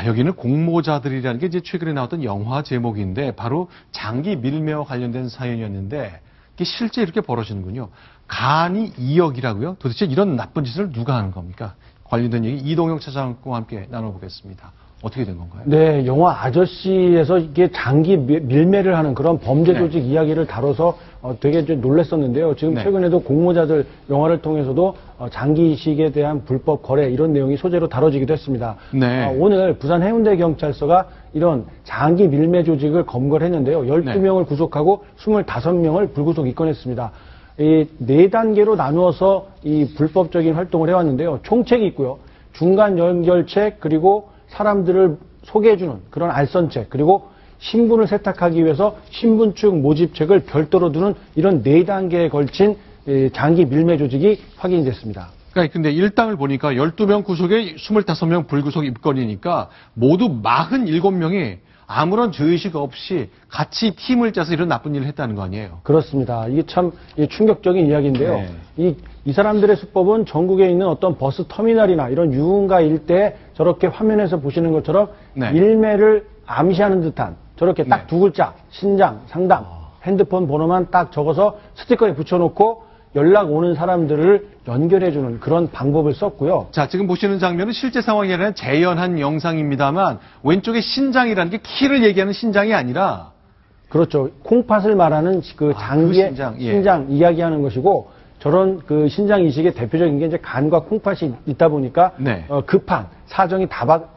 자, 여기는 공모자들이라는 게 이제 최근에 나왔던 영화 제목인데 바로 장기 밀매와 관련된 사연이었는데 이게 실제 이렇게 벌어지는군요. 간이 2억이라고요? 도대체 이런 나쁜 짓을 누가 하는 겁니까? 관련된 얘기 이동영 차장과 함께 나눠보겠습니다. 어떻게 된 건가요? 네, 영화 아저씨에서 이게 장기 밀매를 하는 그런 범죄 조직 이야기를 다뤄서 되게 좀 놀랐었는데요. 지금 최근에도 공모자들 영화를 통해서도 장기 이식에 대한 불법 거래 이런 내용이 소재로 다뤄지기도 했습니다. 오늘 부산 해운대 경찰서가 이런 장기 밀매 조직을 검거를 했는데요. 12명을 구속하고 25명을 불구속 입건했습니다. 이 4단계로 나누어서 이 불법적인 활동을 해왔는데요. 총책이 있고요. 중간 연결책 그리고 사람들을 소개해주는 그런 알선책 그리고 신분을 세탁하기 위해서 신분증 모집책을 별도로 두는 이런 4단계에 걸친 장기 밀매 조직이 확인이 됐습니다. 그러니까 근데 일당을 보니까 12명 구속에 25명 불구속 입건이니까 모두 47명이 아무런 죄의식 없이 같이 팀을 짜서 이런 나쁜 일을 했다는 거 아니에요? 그렇습니다. 이게 참 충격적인 이야기인데요. 이 사람들의 수법은 전국에 있는 어떤 버스 터미널이나 이런 유흥가 일대에 저렇게 화면에서 보시는 것처럼 밀매를 암시하는 듯한 저렇게 딱 2글자, 신장, 상담, 핸드폰 번호만 딱 적어서 스티커에 붙여놓고 연락 오는 사람들을 연결해주는 그런 방법을 썼고요. 자, 지금 보시는 장면은 실제 상황이 아니라 재현한 영상입니다만 왼쪽에 신장이라는 게 키를 얘기하는 신장이 아니라 그렇죠. 콩팥을 말하는 그 장기의 신장 이야기하는 것이고 저런 그 신장 이식의 대표적인 게 이제 간과 콩팥이 있다 보니까 급한 사정이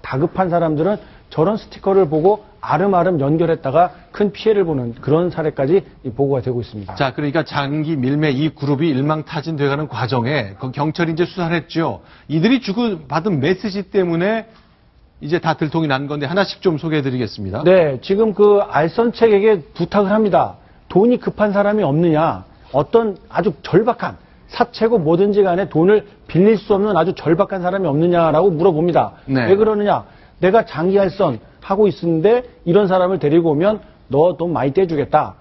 다급한 사람들은 저런 스티커를 보고 아름아름 연결했다가 큰 피해를 보는 그런 사례까지 보고가 되고 있습니다. 자, 그러니까 장기 밀매 이 그룹이 일망타진돼가는 과정에 그 경찰이 이제 수사를 했죠. 이들이 주고받은 메시지 때문에 이제 다 들통이 난 건데 하나씩 좀 소개해드리겠습니다. 네, 지금 그 알선책에게 부탁을 합니다. 돈이 급한 사람이 없느냐. 어떤 아주 절박한 사채고 뭐든지 간에 돈을 빌릴 수 없는 아주 절박한 사람이 없느냐라고 물어봅니다. 왜 그러느냐. 내가 장기 알선 하고 있는데 이런 사람을 데리고 오면 너 돈 많이 떼주겠다.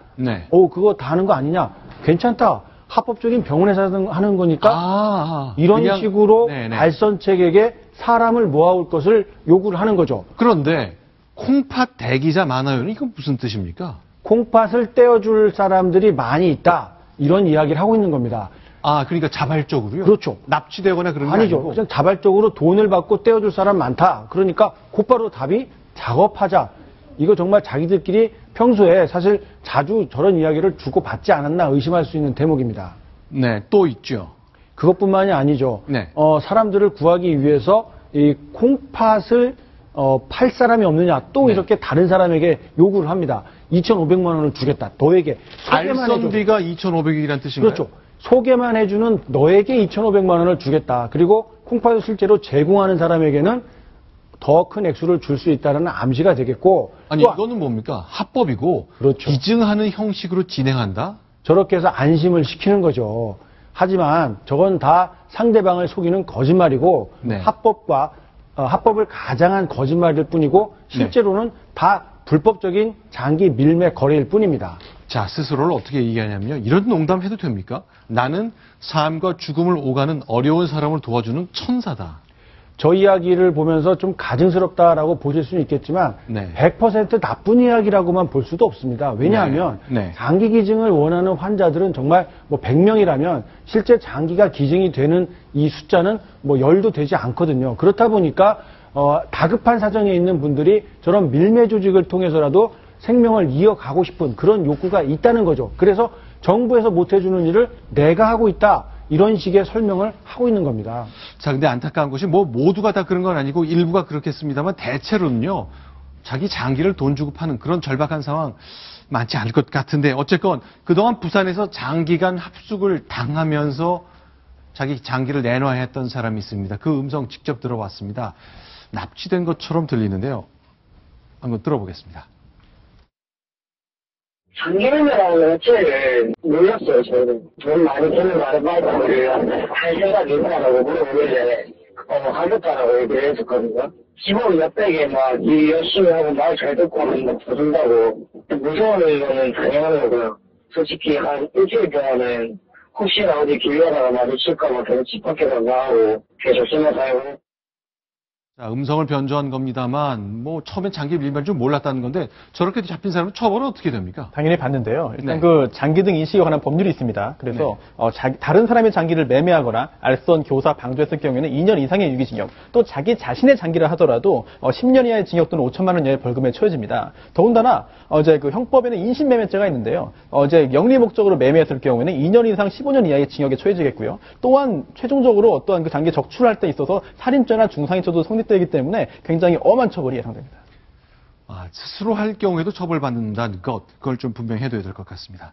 그거 다 하는 거 아니냐. 괜찮다. 합법적인 병원에서 하는 거니까 이런 식으로 알선책에게 사람을 모아올 것을 요구를 하는 거죠. 그런데 콩팥 대기자 많아요는 이건 무슨 뜻입니까? 콩팥을 떼어줄 사람들이 많이 있다. 이런 이야기를 하고 있는 겁니다. 그러니까 자발적으로요? 그렇죠. 납치되거나 그런 게 아니죠. 아니고? 그냥 자발적으로 돈을 받고 떼어줄 사람 많다. 그러니까 곧바로 답이 작업하자. 이거 정말 자기들끼리 평소에 사실 자주 저런 이야기를 주고받지 않았나 의심할 수 있는 대목입니다. 네, 또 있죠. 그것뿐만이 아니죠. 사람들을 구하기 위해서 이 콩팥을 팔 사람이 없느냐 또 이렇게 다른 사람에게 요구를 합니다. 2,500만 원을 주겠다. 너에게. 알선비가 2,500이라는 뜻인가요? 그렇죠. 소개만 해주는 너에게 2,500만 원을 주겠다. 그리고 콩팥을 실제로 제공하는 사람에게는 더 큰 액수를 줄 수 있다는 암시가 되겠고. 아니 이거는 뭡니까? 합법이고 그렇죠. 기증하는 형식으로 진행한다? 저렇게 해서 안심을 시키는 거죠. 하지만 저건 다 상대방을 속이는 거짓말이고 합법을 가장한 거짓말일 뿐이고 실제로는 다 불법적인 장기 밀매 거래일 뿐입니다. 자, 스스로를 어떻게 얘기하냐면요. 이런 농담 해도 됩니까? 나는 삶과 죽음을 오가는 어려운 사람을 도와주는 천사다. 저 이야기를 보면서 좀 가증스럽다라고 보실 수는 있겠지만 100% 나쁜 이야기라고만 볼 수도 없습니다. 왜냐하면 장기 기증을 원하는 환자들은 정말 뭐 100명이라면 실제 장기가 기증이 되는 이 숫자는 뭐 10도 되지 않거든요. 그렇다 보니까 다급한 사정에 있는 분들이 저런 밀매 조직을 통해서라도 생명을 이어가고 싶은 그런 욕구가 있다는 거죠. 그래서 정부에서 못 해주는 일을 내가 하고 있다. 이런 식의 설명을 하고 있는 겁니다. 자, 근데 안타까운 것이 뭐 모두가 다 그런 건 아니고 일부가 그렇겠습니다만 대체로는요. 자기 장기를 돈 주고 파는 그런 절박한 상황 많지 않을 것 같은데 어쨌건 그동안 부산에서 장기간 합숙을 당하면서 자기 장기를 내놔야 했던 사람이 있습니다. 그 음성 직접 들어봤습니다. 납치된 것처럼 들리는데요. 한번 들어보겠습니다. 장기밀매라는 건 자체를 몰랐어요, 저는. 돈 많이 드는 아르바이트를 할 생각이 있냐라고 물어보길래, 하겠다라고 얘기를 했었거든요. 기본 몇백에 막, 일 열심히 하고 말 잘 듣고 하면 막 줘준다고. 무서운 거는 당연한 거고요. 솔직히 한 일주일 동안은 혹시나 어디 길 가다가 마주칠까봐 계속 집 밖에서 나가고 계속 신경 쓰고. 자, 음성을 변조한 겁니다만 뭐 처음엔 장기 밀매를 좀 몰랐다는 건데 저렇게 잡힌 사람은 처벌은 어떻게 됩니까? 당연히 받는데요. 일단 네. 그 장기 등 인식에 관한 법률이 있습니다. 그래서 다른 사람의 장기를 매매하거나 알선, 교사, 방조했을 경우에는 2년 이상의 유기징역, 또 자기 자신의 장기를 하더라도 10년 이하의 징역 또는 5천만 원 이하의 벌금에 처해집니다. 더군다나 이제 그 형법에는 인신매매죄가 있는데요. 이제 영리 목적으로 매매했을 경우에는 2년 이상 15년 이하의 징역에 처해지겠고요. 또한 최종적으로 어떠한 그 장기 적출할 때 있어서 살인죄나 중상인죄도 성립되기 때문에 굉장히 엄한 처벌이 예상됩니다. 스스로 할 경우에도 처벌받는다는 것, 그걸 좀 분명히 해둬야 될 것 같습니다.